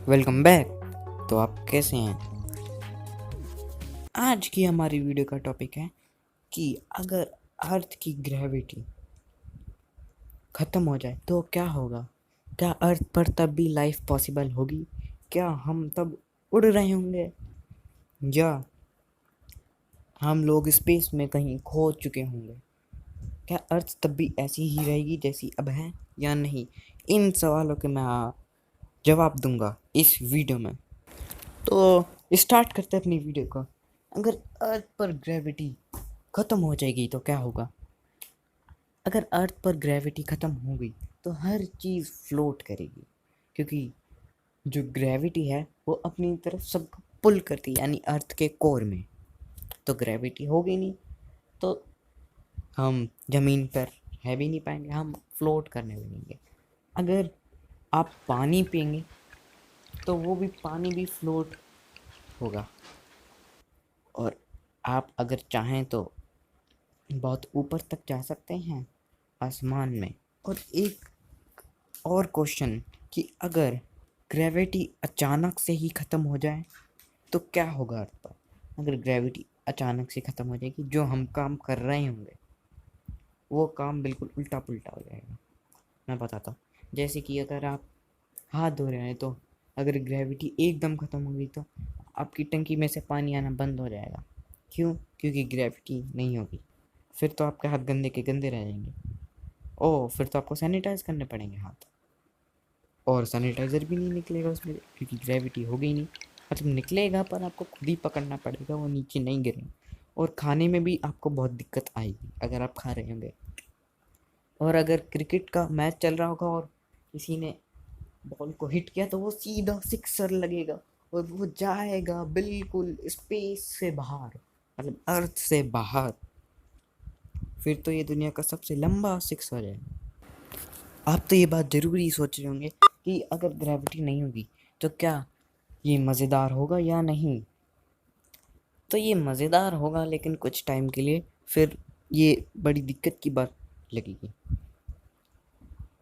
Welcome back. तो आप कैसे हैं? आज की हमारी वीडियो का टॉपिक है कि अगर अर्थ की ग्रेविटी ख़त्म हो जाए तो क्या होगा। क्या अर्थ पर तब भी लाइफ पॉसिबल होगी? क्या हम तब उड़ रहे होंगे, या हम लोग स्पेस में कहीं खो चुके होंगे? क्या अर्थ तब भी ऐसी ही रहेगी जैसी अब है या नहीं? इन सवालों के मैं जवाब दूंगा इस वीडियो में। तो स्टार्ट करते हैं अपनी वीडियो को। अगर अर्थ पर ग्रेविटी ख़त्म हो जाएगी तो क्या होगा? अगर अर्थ पर ग्रेविटी ख़त्म हो गई तो हर चीज़ फ्लोट करेगी, क्योंकि जो ग्रेविटी है वो अपनी तरफ सबको पुल करती है, यानी अर्थ के कोर में। तो ग्रेविटी होगी नहीं तो हम ज़मीन पर है भी नहीं पाएंगे, हम फ्लोट करने लगेंगे। अगर आप पानी पिएंगे तो वो भी पानी भी फ्लोट होगा। और आप अगर चाहें तो बहुत ऊपर तक जा सकते हैं आसमान में। और एक और क्वेश्चन कि अगर ग्रेविटी अचानक से ही ख़त्म हो जाए तो क्या होगा अर्थ पर? अगर ग्रेविटी अचानक से ख़त्म हो जाएगी, जो हम काम कर रहे होंगे वो काम बिल्कुल उल्टा पुल्टा हो जाएगा। मैं बताता हूँ। जैसे कि अगर आप हाथ धो रहे हैं तो अगर ग्रेविटी एकदम ख़त्म हो गई तो आपकी टंकी में से पानी आना बंद हो जाएगा। क्यों? क्योंकि ग्रेविटी नहीं होगी। फिर तो आपके हाथ गंदे के गंदे रह जाएंगे। ओह, फिर तो आपको सैनिटाइज करने पड़ेंगे हाथ, और सैनिटाइज़र भी नहीं निकलेगा उसमें क्योंकि ग्रेविटी हो गई नहीं। मतलब निकलेगा पर आपको खुद ही पकड़ना पड़ेगा, वो नीचे नहीं गिरेगा। और खाने में भी आपको बहुत दिक्कत आएगी अगर आप खा रहे होंगे। और अगर क्रिकेट का मैच चल रहा होगा और किसी ने बॉल को हिट किया तो वो सीधा सिक्सर लगेगा और वो जाएगा बिल्कुल स्पेस से बाहर, मतलब अर्थ से बाहर। फिर तो ये दुनिया का सबसे लंबा सिक्स हो जाएगा। आप तो ये बात ज़रूरी सोच रहे होंगे कि अगर ग्रेविटी नहीं होगी तो क्या ये मज़ेदार होगा या नहीं? तो ये मज़ेदार होगा, लेकिन कुछ टाइम के लिए। फिर ये बड़ी दिक्कत की बात लगेगी।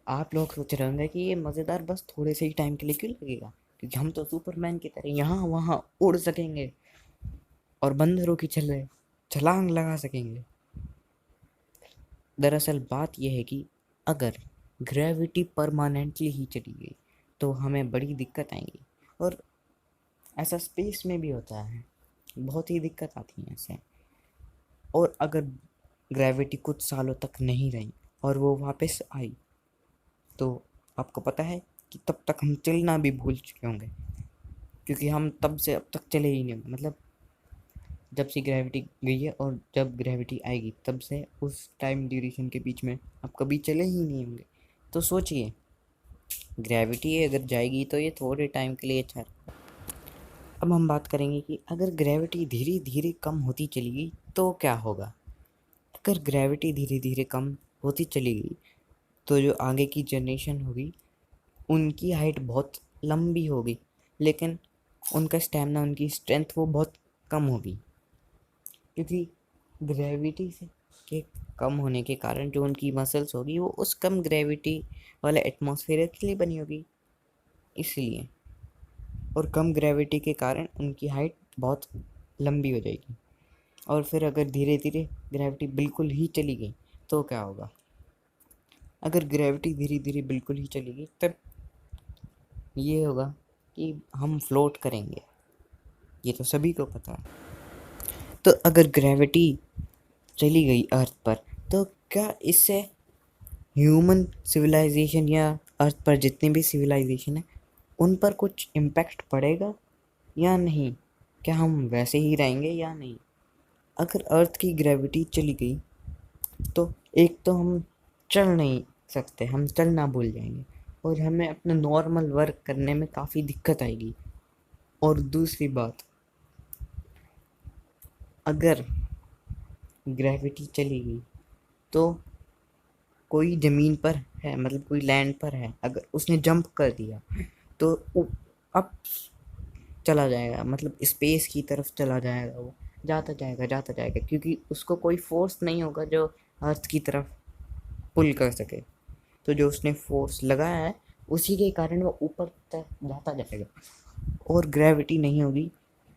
आप लोग सोच रहे होंगे कि ये मज़ेदार बस थोड़े से ही टाइम के लिए क्यों लगेगा, क्योंकि हम तो सुपरमैन की तरह यहाँ वहाँ उड़ सकेंगे और बंदरों की छलांग लगा सकेंगे। दरअसल बात यह है कि अगर ग्रेविटी परमानेंटली ही चली गई तो हमें बड़ी दिक्कत आएंगी। और ऐसा स्पेस में भी होता है, बहुत ही दिक्कत आती है ऐसे। और अगर ग्रेविटी कुछ सालों तक नहीं रही और वो वापस आई तो आपको पता है कि तब तक हम चलना भी भूल चुके होंगे, क्योंकि हम तब से अब तक चले ही नहीं होंगे। मतलब जब से ग्रेविटी गई है और जब ग्रेविटी आएगी तब से उस टाइम ड्यूरेशन के बीच में आप कभी चले ही नहीं होंगे। तो सोचिए, ग्रेविटी अगर जाएगी तो ये थोड़े टाइम के लिए अच्छा है। अब हम बात करेंगे कि अगर ग्रेविटी धीरे धीरे कम होती चली गई तो क्या होगा। अगर ग्रेविटी धीरे धीरे कम होती चली गई तो जो आगे की जनरेशन होगी उनकी हाइट बहुत लंबी होगी, लेकिन उनका स्टेमिना, उनकी स्ट्रेंथ वो बहुत कम होगी, क्योंकि ग्रेविटी से के कम होने के कारण जो उनकी मसल्स होगी वो उस कम ग्रेविटी वाले एटमॉस्फेयर के लिए बनी होगी, इसलिए। और कम ग्रेविटी के कारण उनकी हाइट बहुत लंबी हो जाएगी। और फिर अगर धीरे धीरे ग्रेविटी बिल्कुल ही चली गई तो क्या होगा? अगर ग्रेविटी धीरे धीरे बिल्कुल ही चली गई तब ये होगा कि हम फ्लोट करेंगे, ये तो सभी को पता है। तो अगर ग्रेविटी चली गई अर्थ पर तो क्या इससे ह्यूमन सिविलाइजेशन या अर्थ पर जितनी भी सिविलाइजेशन है उन पर कुछ इम्पैक्ट पड़ेगा या नहीं? क्या हम वैसे ही रहेंगे या नहीं? अगर अर्थ की ग्रेविटी चली गई तो एक तो हम चल नहीं सकते, हम चलना भूल जाएंगे और हमें अपना नॉर्मल वर्क करने में काफ़ी दिक्कत आएगी। और दूसरी बात, अगर ग्रेविटी चली गई तो कोई ज़मीन पर है, मतलब कोई लैंड पर है, अगर उसने जंप कर दिया तो अब चला जाएगा, मतलब स्पेस की तरफ चला जाएगा, वो जाता जाएगा क्योंकि उसको कोई फोर्स नहीं होगा जो अर्थ की तरफ पुल कर सके। तो जो उसने फोर्स लगाया है उसी के कारण वो ऊपर तक जाता जाएगा। और ग्रेविटी नहीं होगी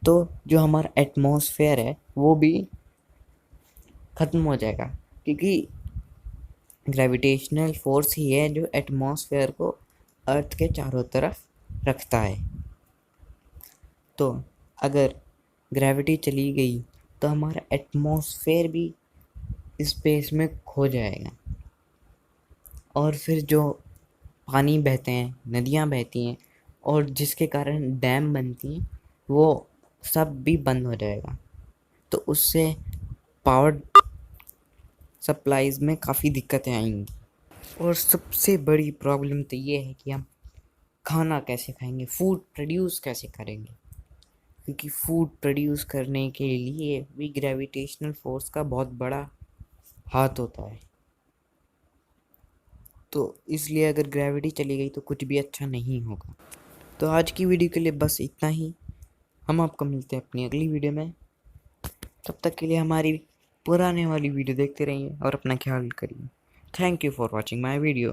तो जो हमारा एटमॉस्फेयर है वो भी ख़त्म हो जाएगा, क्योंकि ग्रेविटेशनल फोर्स ही है जो एटमॉस्फेयर को अर्थ के चारों तरफ रखता है। तो अगर ग्रेविटी चली गई तो हमारा एटमॉस्फेयर भी स्पेस में खो जाएगा, और फिर जो पानी बहते हैं, नदियाँ बहती हैं और जिसके कारण डैम बनती हैं, वो सब भी बंद हो जाएगा। तो उससे पावर सप्लाईज में काफ़ी दिक्कतें आएंगी। और सबसे बड़ी प्रॉब्लम तो ये है कि हम खाना कैसे खाएंगे, फूड प्रोड्यूस कैसे करेंगे, क्योंकि फूड प्रोड्यूस करने के लिए भी ग्रेविटेशनल फोर्स का बहुत बड़ा हाथ होता है। तो इसलिए अगर ग्रेविटी चली गई तो कुछ भी अच्छा नहीं होगा। तो आज की वीडियो के लिए बस इतना ही। हम आपको मिलते हैं अपनी अगली वीडियो में। तब तक के लिए हमारी पुराने वाली वीडियो देखते रहिए और अपना ख्याल करिए। Thank you for watching my video.